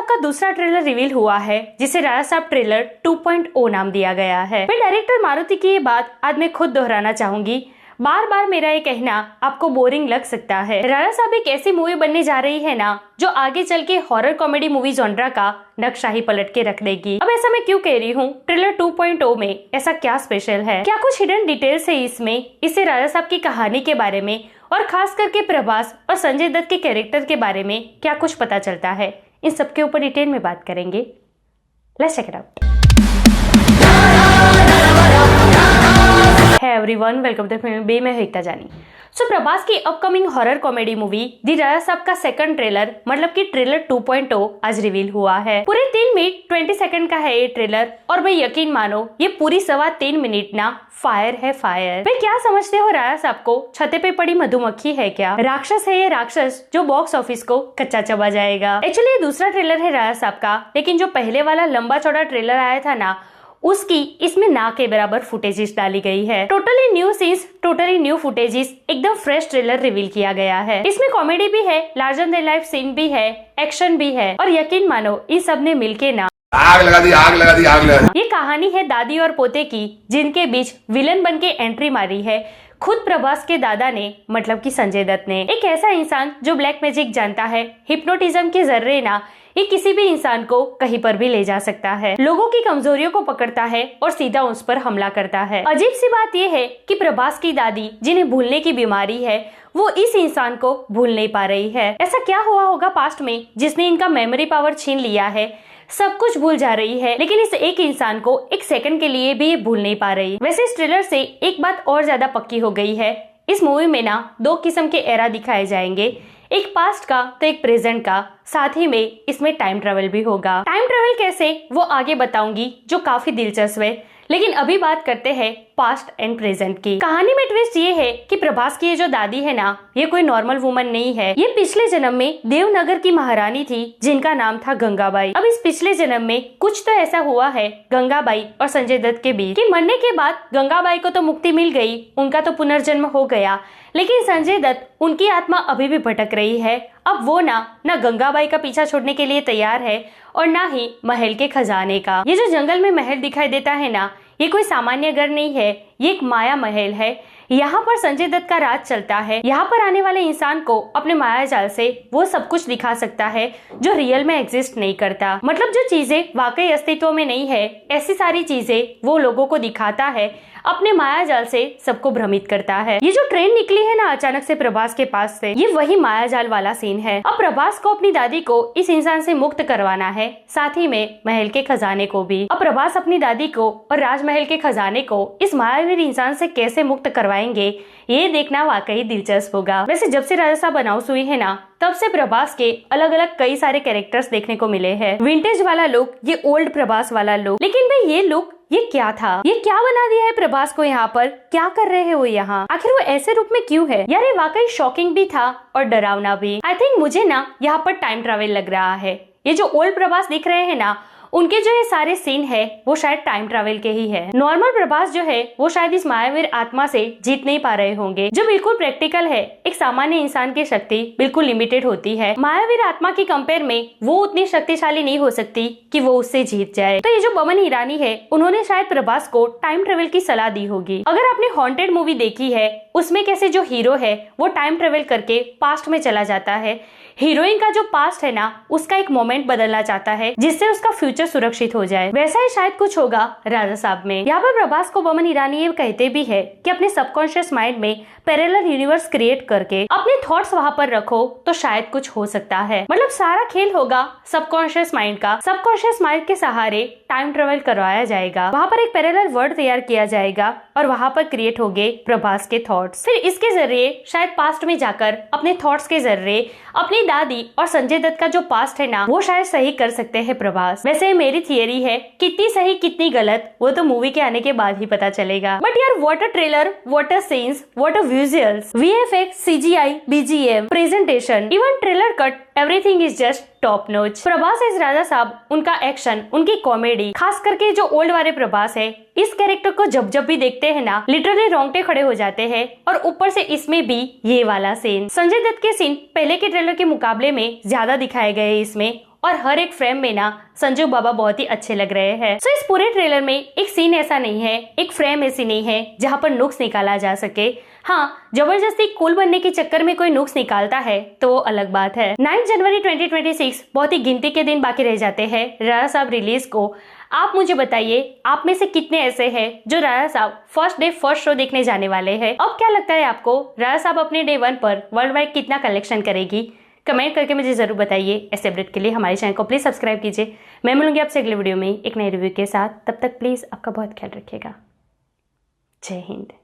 का दूसरा trailer reveal हुआ है, जिसे राजा साहब ट्रेलर 2.0 नाम दिया गया है। मैं डायरेक्टर मारुति की ये बात आज मैं खुद दोहराना चाहूंगी। बार बार मेरा ये कहना आपको बोरिंग लग सकता है। राजा साहब एक ऐसी मूवी बनने जा रही है ना, जो आगे चल के हॉरर कॉमेडी मूवी जॉनरा का नक्शा ही पलट के रख देगी। अब ऐसा मैं क्यों कह रही हूँ? ट्रेलर 2.0 में ऐसा क्या स्पेशल है? क्या कुछ हिडन डिटेल्स है इसमें? इससे राजा साहब की कहानी के बारे में और खास करके प्रभास और संजय दत्त के कैरेक्टर के बारे में क्या कुछ पता चलता है, इन सबके ऊपर डिटेल में बात करेंगे। Let's check it out. Hey everyone, welcome to film bay. मैं हूं एकता जानी। प्रभास की upcoming horror comedy movie the Raja Saab का सेकंड ट्रेलर मतलब कि ट्रेलर 2.0 आज रिवील हुआ है। पूरे 3 मिनट 20 सेकंड का है ये ट्रेलर और भाई यकीन मानो ये पूरी 3.25 मिनट ना फायर है फायर। भाई क्या समझते हो, राजा साहब को छते पे पड़ी मधुमक्खी है क्या? राक्षस है ये राक्षस जो बॉक्स ऑफिस को कच्चा चबा जाएगा। एक्चुअली ये दूसरा ट्रेलर है राजा साहब का, लेकिन जो पहले वाला लंबा चौड़ा ट्रेलर आया था ना, उसकी इसमें ना के बराबर फुटेजेस डाली गई है। Totally new scenes, totally new footages, एकदम फ्रेश ट्रेलर रिवील किया गया है। इसमें कॉमेडी भी है, लार्जर देन लाइफ सीन भी है, एक्शन भी है और यकीन मानो इन सब ने मिलके ना आग लगा दी, आग लगा दी, आग लगा दी। ये कहानी है दादी और पोते की, जिनके बीच विलन बन के एंट्री मारी है खुद प्रभास के दादा ने, मतलब कि संजय दत्त ने। एक ऐसा इंसान जो ब्लैक मैजिक जानता है, हिप्नोटिज्म के जरिए ना ये किसी भी इंसान को कहीं पर भी ले जा सकता है, लोगों की कमजोरियों को पकड़ता है और सीधा उस पर हमला करता है। अजीब सी बात यह है कि प्रभास की दादी, जिन्हें भूलने की बीमारी है, वो इस इंसान को भूल नहीं पा रही है। ऐसा क्या हुआ होगा पास्ट में जिसने इनका मेमोरी पावर छीन लिया है? सब कुछ भूल जा रही है, लेकिन इस एक इंसान को एक सेकंड के लिए भी ये भूल नहीं पा रही। वैसे इस ट्रेलर से एक बात और ज्यादा पक्की हो गई है, इस मूवी में ना 2 किस्म के एरा दिखाए जाएंगे, एक पास्ट का तो एक प्रेजेंट का। साथ ही में इसमें टाइम ट्रेवल भी होगा। टाइम ट्रेवल कैसे वो आगे बताऊंगी, जो काफी दिलचस्प है। लेकिन अभी बात करते हैं पास्ट एंड प्रेजेंट की। कहानी में ट्विस्ट ये है कि प्रभास की ये जो दादी है ना, ये कोई नॉर्मल वुमन नहीं है। ये पिछले जन्म में देवनगर की महारानी थी, जिनका नाम था गंगाबाई। अब इस पिछले जन्म में कुछ तो ऐसा हुआ है गंगाबाई और संजय दत्त के बीच कि मरने के बाद गंगाबाई को तो मुक्ति मिल गई, उनका तो पुनर्जन्म हो गया, लेकिन संजय दत्त, उनकी आत्मा अभी भी भटक रही है। अब वो ना गंगाबाई का पीछा छोड़ने के लिए तैयार है और ना ही महल के खजाने का। ये जो जंगल में महल दिखाई देता है ना, ये कोई सामान्य घर नहीं है, ये एक माया महल है। यहाँ पर संजय दत्त का राज चलता है। यहाँ पर आने वाले इंसान को अपने माया जाल से वो सब कुछ दिखा सकता है जो रियल में एग्जिस्ट नहीं करता। मतलब जो चीजें वाकई अस्तित्व में नहीं है, ऐसी सारी चीजें वो लोगों को दिखाता है, अपने माया जाल से सबको भ्रमित करता है। ये जो ट्रेन निकली है ना अचानक से प्रभास के पास से, ये वही माया जाल वाला सीन है। अब प्रभास को अपनी दादी को इस इंसान से मुक्त करवाना है, साथ ही में महल के खजाने को भी। अब प्रभास अपनी दादी को और राजमहल के खजाने को इस मायावीर इंसान से कैसे मुक्त करवाएंगे, ये देखना वाकई दिलचस्प होगा। वैसे जब से राजा साहब अनाउंस हुई है ना, तब से प्रभास के अलग अलग कई सारे कैरेक्टर्स देखने को मिले हैं। विंटेज वाला लुक, ये ओल्ड प्रभास वाला लुक। लेकिन भाई ये लुक, ये क्या था? ये क्या बना दिया है प्रभास को? यहाँ पर क्या कर रहे हैं वो? यहाँ आखिर वो ऐसे रूप में क्यों है? यार ये वाकई शॉकिंग भी था और डरावना भी। आई थिंक मुझे ना यहाँ पर टाइम ट्रैवल लग रहा है। ये जो ओल्ड प्रभास दिख रहे हैं ना, उनके जो ये सारे सीन है वो शायद टाइम ट्रैवल के ही है। नॉर्मल प्रभास जो है वो शायद इस मायावीर आत्मा से जीत नहीं पा रहे होंगे, जो बिल्कुल प्रैक्टिकल है। एक सामान्य इंसान की शक्ति बिल्कुल लिमिटेड होती है, मायावीर आत्मा की कंपेयर में वो उतनी शक्तिशाली नहीं हो सकती कि वो उससे जीत जाए। तो ये जो बमन ईरानी है, उन्होंने शायद प्रभास को टाइम ट्रेवल की सलाह दी होगी। अगर आपने हॉन्टेड मूवी देखी है, उसमें कैसे जो हीरो है वो टाइम ट्रेवल करके पास्ट में चला जाता है, हीरोइन का जो पास्ट है ना, उसका एक मोमेंट बदलना चाहता है जिससे उसका फ्यूचर सुरक्षित हो जाए। वैसा ही शायद कुछ होगा राजा साहब में। यहाँ पर प्रभास को बमन ईरानी ये कहते भी है कि अपने सबकॉन्शियस माइंड में पैरेलल यूनिवर्स क्रिएट करके अपने थॉट्स वहाँ पर रखो तो शायद कुछ हो सकता है। मतलब सारा खेल होगा सबकॉन्शियस माइंड का। सबकॉन्शियस माइंड के सहारे टाइम ट्रेवल करवाया जाएगा, वहाँ पर एक पैरेलल वर्ल्ड तैयार किया जाएगा और वहाँ पर क्रिएट होंगे प्रभास के थॉट्स। फिर इसके जरिए शायद पास्ट में जाकर अपने थॉट्स के जरिए अपनी दादी और संजय दत्त का जो पास्ट है ना, वो शायद सही कर सकते हैं प्रभास। वैसे मेरी थियरी है, कितनी सही कितनी गलत वो तो मूवी के आने के बाद ही पता चलेगा। बट यार what a trailer, what a scenes, what a visuals, VFX, CGI, BGM, presentation, even trailer cut, everything is just top notch. Prabhas as Raja Saab, उनका एक्शन, उनकी कॉमेडी, खास करके जो ओल्ड वाले प्रभास है, इस कैरेक्टर को जब जब भी देखते हैं ना, लिटरली रोंगटे खड़े हो जाते हैं। और ऊपर से इसमें भी ये वाला सीन, संजय दत्त के सीन पहले के ट्रेलर के मुकाबले में ज्यादा दिखाए गए इसमें, और हर एक फ्रेम में ना संजू बाबा बहुत ही अच्छे लग रहे हैं। सो इस पूरे ट्रेलर में एक सीन ऐसा नहीं है, एक फ्रेम ऐसी नहीं है जहाँ पर नुक्स निकाला जा सके। हाँ, जबरदस्ती कूल बनने के चक्कर में कोई नुक्स निकालता है तो वो अलग बात है। 9 जनवरी 2026 बहुत ही गिनती के दिन बाकी रह जाते हैं राजा साहब रिलीज को। आप मुझे बताइए, आप में से कितने ऐसे हैं जो राजा साहब फर्स्ट डे फर्स्ट शो देखने जाने वाले हैं? अब क्या लगता है आपको, राजा साहब अपने डे 1 पर वर्ल्ड वाइड कितना कलेक्शन करेगी? कमेंट करके मुझे जरूर बताइए। ऐसे अपडेट के लिए हमारे चैनल को प्लीज सब्सक्राइब कीजिए। मैं मिलूंगी आपसे अगले वीडियो में एक नए रिव्यू के साथ। तब तक प्लीज आपका बहुत ख्याल रखिएगा। जय हिंद।